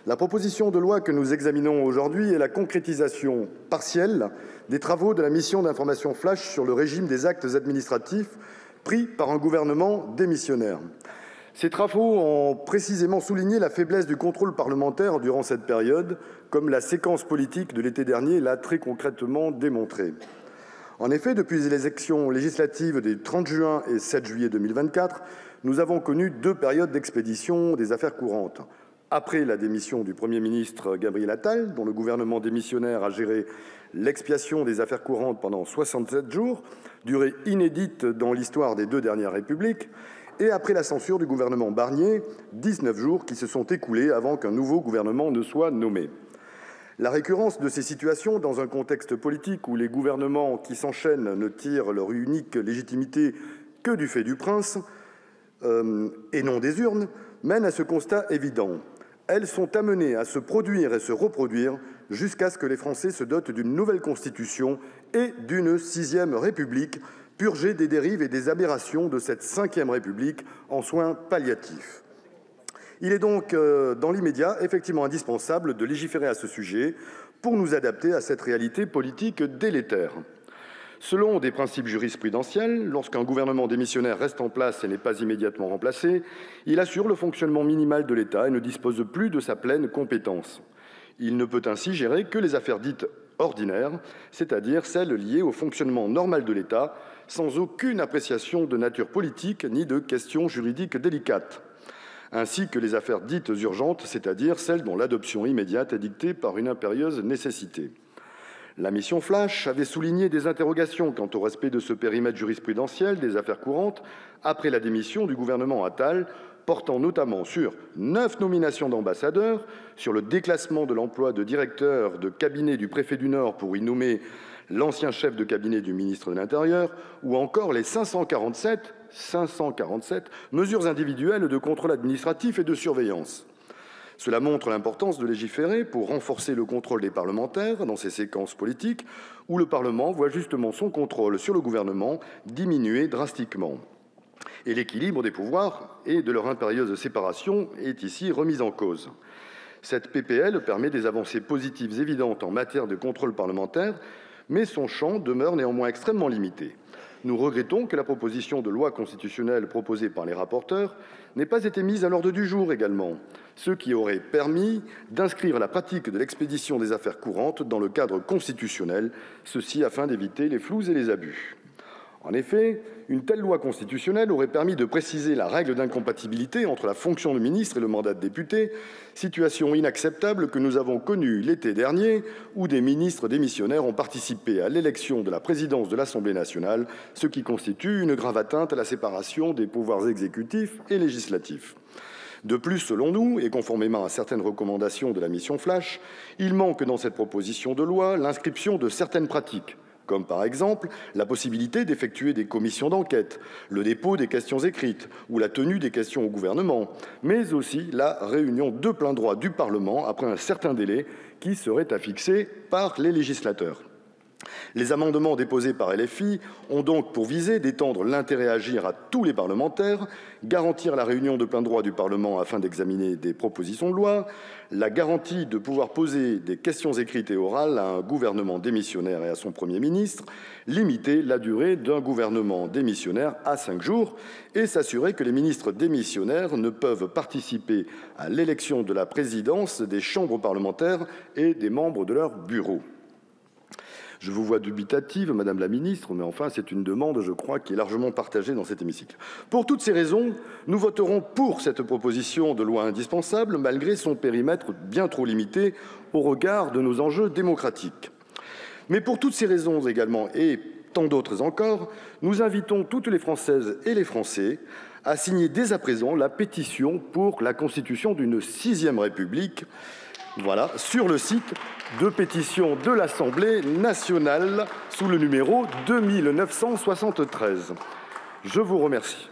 La proposition de loi que nous examinons aujourd'hui est la concrétisation partielle des travaux de la mission d'information flash sur le régime des actes administratifs pris par un gouvernement démissionnaire. Ces travaux ont précisément souligné la faiblesse du contrôle parlementaire durant cette période, comme la séquence politique de l'été dernier l'a très concrètement démontré. En effet, depuis les élections législatives des 30 juin et 7 juillet 2024, nous avons connu 2 périodes d'expédition des affaires courantes. Après la démission du Premier ministre Gabriel Attal, dont le gouvernement démissionnaire a géré l'expiation des affaires courantes pendant 67 jours, durée inédite dans l'histoire des 2 dernières républiques, et après la censure du gouvernement Barnier, 19 jours qui se sont écoulés avant qu'un nouveau gouvernement ne soit nommé. La récurrence de ces situations dans un contexte politique où les gouvernements qui s'enchaînent ne tirent leur unique légitimité que du fait du prince et non des urnes mène à ce constat évident. Elles sont amenées à se produire et se reproduire jusqu'à ce que les Français se dotent d'une nouvelle Constitution et d'une 6e République, purgée des dérives et des aberrations de cette 5e République en soins palliatifs. Il est donc, dans l'immédiat, effectivement indispensable de légiférer à ce sujet pour nous adapter à cette réalité politique délétère. Selon des principes jurisprudentiels, lorsqu'un gouvernement démissionnaire reste en place et n'est pas immédiatement remplacé, il assure le fonctionnement minimal de l'État et ne dispose plus de sa pleine compétence. Il ne peut ainsi gérer que les affaires dites ordinaires, c'est-à-dire celles liées au fonctionnement normal de l'État, sans aucune appréciation de nature politique ni de questions juridiques délicates, ainsi que les affaires dites urgentes, c'est-à-dire celles dont l'adoption immédiate est dictée par une impérieuse nécessité. La mission Flash avait souligné des interrogations quant au respect de ce périmètre jurisprudentiel des affaires courantes après la démission du gouvernement Attal, portant notamment sur 9 nominations d'ambassadeurs, sur le déclassement de l'emploi de directeur de cabinet du préfet du Nord pour y nommer l'ancien chef de cabinet du ministre de l'Intérieur, ou encore les 547 mesures individuelles de contrôle administratif et de surveillance. Cela montre l'importance de légiférer pour renforcer le contrôle des parlementaires dans ces séquences politiques où le Parlement voit justement son contrôle sur le gouvernement diminuer drastiquement. Et l'équilibre des pouvoirs et de leur impérieuse séparation est ici remis en cause. Cette PPL permet des avancées positives évidentes en matière de contrôle parlementaire, mais son champ demeure néanmoins extrêmement limité. Nous regrettons que la proposition de loi constitutionnelle proposée par les rapporteurs n'ait pas été mise à l'ordre du jour également, ce qui aurait permis d'inscrire la pratique de l'expédition des affaires courantes dans le cadre constitutionnel, ceci afin d'éviter les flous et les abus. En effet, une telle loi constitutionnelle aurait permis de préciser la règle d'incompatibilité entre la fonction de ministre et le mandat de député, situation inacceptable que nous avons connue l'été dernier, où des ministres démissionnaires ont participé à l'élection de la présidence de l'Assemblée nationale, ce qui constitue une grave atteinte à la séparation des pouvoirs exécutifs et législatifs. De plus, selon nous, et conformément à certaines recommandations de la mission Flash, il manque dans cette proposition de loi l'inscription de certaines pratiques, comme par exemple la possibilité d'effectuer des commissions d'enquête, le dépôt des questions écrites ou la tenue des questions au gouvernement, mais aussi la réunion de plein droit du Parlement après un certain délai qui serait à fixer par les législateurs. Les amendements déposés par LFI ont donc pour visée d'étendre l'intérêt à agir à tous les parlementaires, garantir la réunion de plein droit du Parlement afin d'examiner des propositions de loi, la garantie de pouvoir poser des questions écrites et orales à un gouvernement démissionnaire et à son Premier ministre, limiter la durée d'un gouvernement démissionnaire à 5 jours et s'assurer que les ministres démissionnaires ne peuvent participer à l'élection de la présidence des chambres parlementaires et des membres de leur bureau. Je vous vois dubitative, Madame la Ministre, mais enfin, c'est une demande, je crois, qui est largement partagée dans cet hémicycle. Pour toutes ces raisons, nous voterons pour cette proposition de loi indispensable, malgré son périmètre bien trop limité au regard de nos enjeux démocratiques. Mais pour toutes ces raisons également, et tant d'autres encore, nous invitons toutes les Françaises et les Français à signer dès à présent la pétition pour la constitution d'une 6e République, voilà, sur le site de pétition de l'Assemblée nationale sous le numéro 2973. Je vous remercie.